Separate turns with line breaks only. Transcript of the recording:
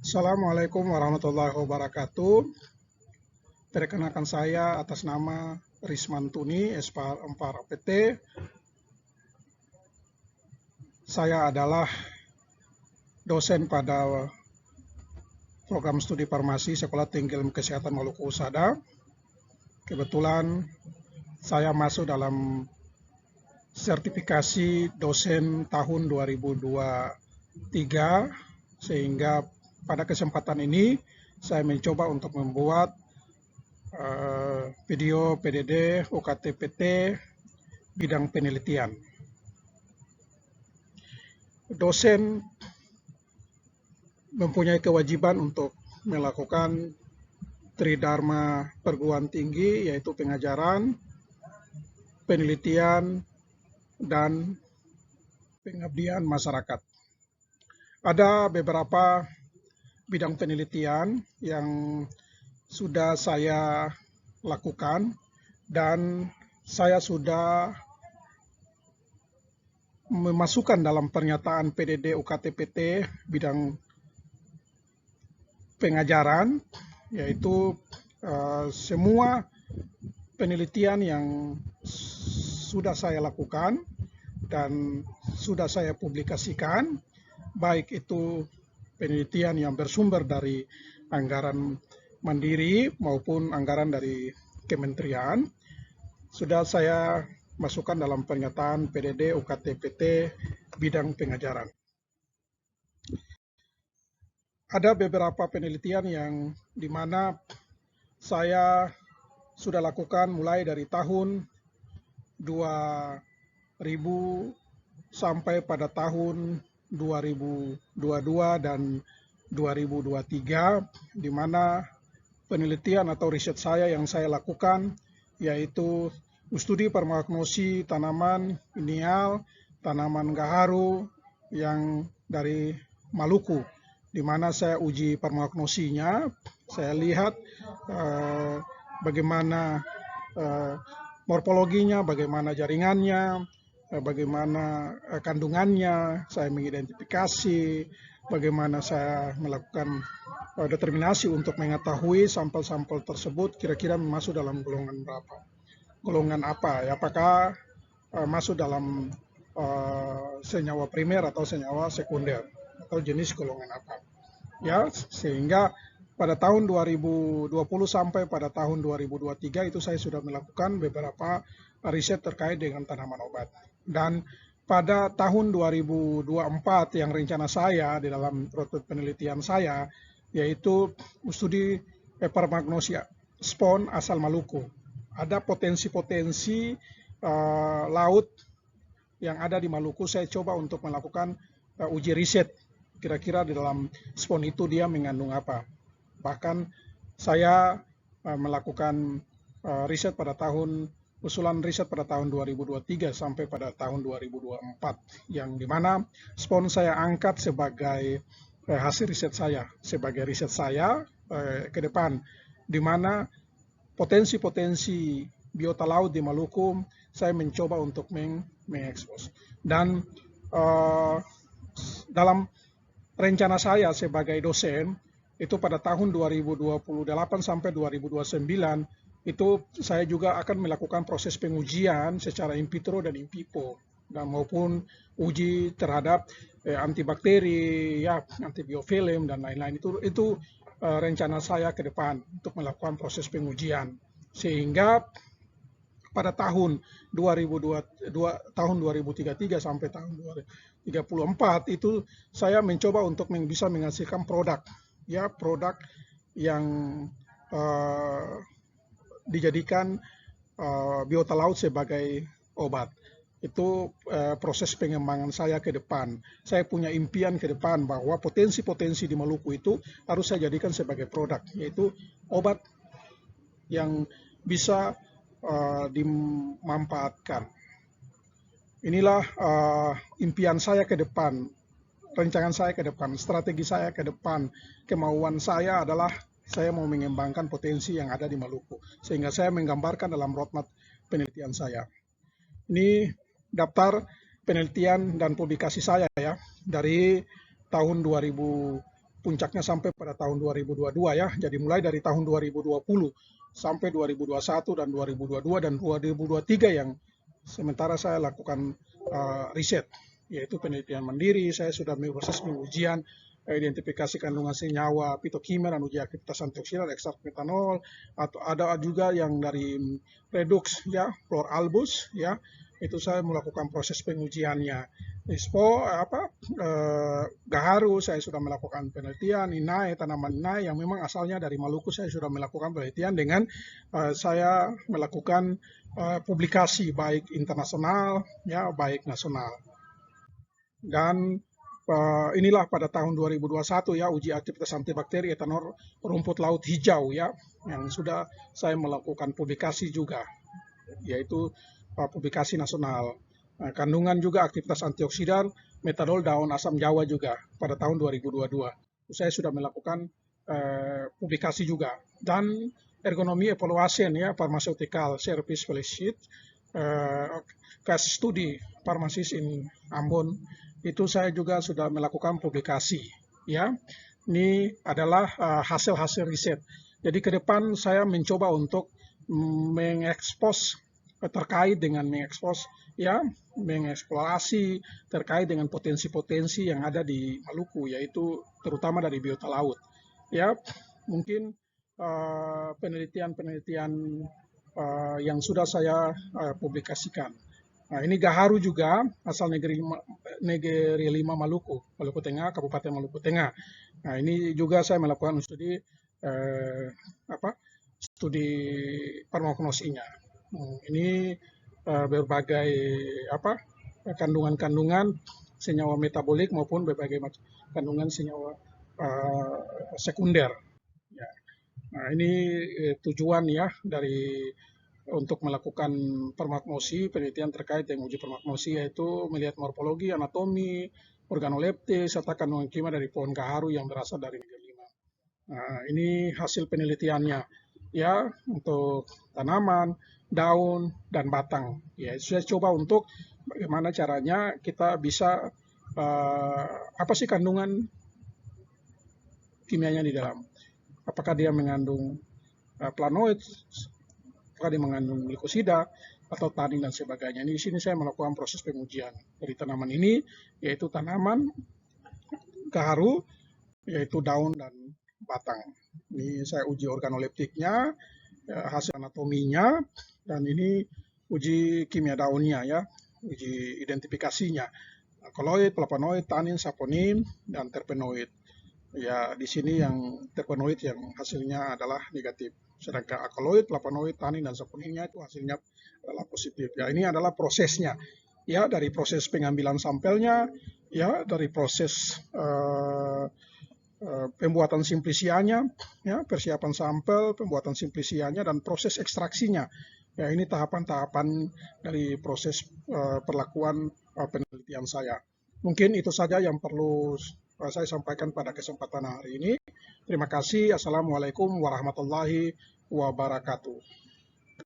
Assalamualaikum warahmatullahi wabarakatuh. Perkenalkan saya atas nama Risman Tuni, S4PT. Saya adalah dosen pada program studi farmasi Sekolah Tinggi Ilmu Kesehatan Maluku Usada. Kebetulan saya masuk dalam sertifikasi dosen tahun 2023, sehingga pada kesempatan ini saya mencoba untuk membuat video PDD UKT-PT bidang penelitian. Dosen mempunyai kewajiban untuk melakukan tridharma perguruan tinggi, yaitu pengajaran, penelitian, dan pengabdian masyarakat. Ada beberapa bidang penelitian yang sudah saya lakukan dan saya sudah memasukkan dalam pernyataan PDD UKT-PT bidang pengajaran, yaitu semua penelitian yang sudah saya lakukan dan sudah saya publikasikan, baik itu penelitian yang bersumber dari anggaran mandiri maupun anggaran dari kementerian, sudah saya masukkan dalam pernyataan PDD UKT-PT bidang pengajaran. Ada beberapa penelitian yang dimana saya sudah lakukan mulai dari tahun 2000 sampai pada tahun 2022 dan 2023, di mana penelitian atau riset saya yang saya lakukan yaitu studi farmakologi tanaman inial, tanaman gaharu yang dari Maluku, di mana saya uji farmakologinya. Saya lihat bagaimana morfologinya, bagaimana jaringannya, bagaimana kandungannya. Saya mengidentifikasi, bagaimana saya melakukan determinasi untuk mengetahui sampel-sampel tersebut kira-kira masuk dalam golongan berapa, golongan apa, apakah masuk dalam senyawa primer atau senyawa sekunder, atau jenis golongan apa. Ya, sehingga pada tahun 2020 sampai pada tahun 2023 itu saya sudah melakukan beberapa riset terkait dengan tanaman obat. Dan pada tahun 2024 yang rencana saya di dalam proyek penelitian saya yaitu studi Peperomagnosia spon asal Maluku. Ada potensi-potensi laut yang ada di Maluku. Saya coba untuk melakukan uji riset, kira-kira di dalam spon itu dia mengandung apa. Bahkan saya melakukan riset pada usulan riset pada tahun 2023 sampai pada tahun 2024, yang dimana spon saya angkat sebagai hasil riset saya, sebagai riset saya ke depan, di mana potensi-potensi biota laut di Maluku saya mencoba untuk mengekspos. Dan dalam rencana saya sebagai dosen itu pada tahun 2028 sampai 2029 itu saya juga akan melakukan proses pengujian secara in vitro dan in vivo, dan maupun uji terhadap antibakteri, ya, antibiofilm dan lain-lain. Itu rencana saya ke depan untuk melakukan proses pengujian, sehingga pada tahun 2033 sampai tahun 2034 itu saya mencoba untuk bisa menghasilkan produk, ya, produk yang dijadikan biota laut sebagai obat. Itu proses pengembangan saya ke depan. Saya punya impian ke depan bahwa potensi-potensi di Maluku itu harus saya jadikan sebagai produk, yaitu obat yang bisa dimanfaatkan. Inilah impian saya ke depan, rancangan saya ke depan, strategi saya ke depan. Kemauan saya adalah saya mau mengembangkan potensi yang ada di Maluku, sehingga saya menggambarkan dalam roadmap penelitian saya. Ini daftar penelitian dan publikasi saya, ya, dari tahun 2000 puncaknya sampai pada tahun 2022 ya. Jadi mulai dari tahun 2020 sampai 2021 dan 2022 dan 2023 yang sementara saya lakukan riset, yaitu penelitian mandiri. Saya sudah proses pengujian identifikasi kandungan senyawa fitokimia dan uji aktivitas antioksidan ekstrak metanol, atau ada juga yang dari redox ya, chloralbus ya, itu saya melakukan proses pengujiannya. ISPO Gaharu saya sudah melakukan penelitian, inai tanaman inai yang memang asalnya dari Maluku, saya sudah melakukan penelitian dengan saya melakukan publikasi baik internasional ya baik nasional. Dan inilah pada tahun 2021 ya, uji aktivitas antibakteri etanol rumput laut hijau ya, yang sudah saya melakukan publikasi juga, yaitu publikasi nasional. Kandungan juga aktivitas antioksidan metanol daun asam Jawa juga pada tahun 2022. Saya sudah melakukan publikasi juga. Dan ergonomi evaluation ya, pharmaceutical service fellowship case study pharmacist in Ambon, itu saya juga sudah melakukan publikasi ya. Ini adalah hasil-hasil riset. Jadi ke depan saya mencoba untuk mengekspos terkait dengan mengeksplorasi terkait dengan potensi-potensi yang ada di Maluku, yaitu terutama dari biota laut ya. Mungkin penelitian-penelitian yang sudah saya publikasikan. Nah, ini Gaharu juga asal negeri 5 Maluku Tengah, Kabupaten Maluku Tengah. Nah, ini juga saya melakukan studi studi farmakognosinya. Ini berbagai kandungan-kandungan senyawa metabolik maupun berbagai kandungan senyawa sekunder. Ya. Nah, ini tujuan ya untuk melakukan farmakognosi, penelitian terkait dengan uji farmakognosi, yaitu melihat morfologi, anatomi, organoleptik, serta kandungan kimia dari pohon gaharu yang berasal dari negeri 5. Nah, ini hasil penelitiannya ya, untuk tanaman, daun, dan batang. Ya, saya coba untuk bagaimana caranya kita bisa apa sih kandungan kimianya di dalam. Apakah dia mengandung planoid, apakah dia mengandung glikosida atau tanin dan sebagainya. Ini di sini saya melakukan proses pengujian dari tanaman ini, yaitu tanaman gaharu, yaitu daun dan batang. Ini saya uji organoleptiknya, hasil anatominya, dan ini uji kimia daunnya ya, uji identifikasinya, alkaloid, flavonoid, tanin, saponin, dan terpenoid. Ya, di sini yang terpenoid yang hasilnya adalah negatif, sedangkan alkaloid, flavonoid, tanin, dan saponinnya itu hasilnya adalah positif. Ya, ini adalah prosesnya. Ya, dari proses pengambilan sampelnya, ya, dari proses pembuatan simplisianya, ya, persiapan sampel, pembuatan simplisianya, dan proses ekstraksinya. Ya, ini tahapan-tahapan dari proses perlakuan penelitian saya. Mungkin itu saja yang perlu saya sampaikan pada kesempatan hari ini. Terima kasih. Assalamualaikum warahmatullahi wabarakatuh.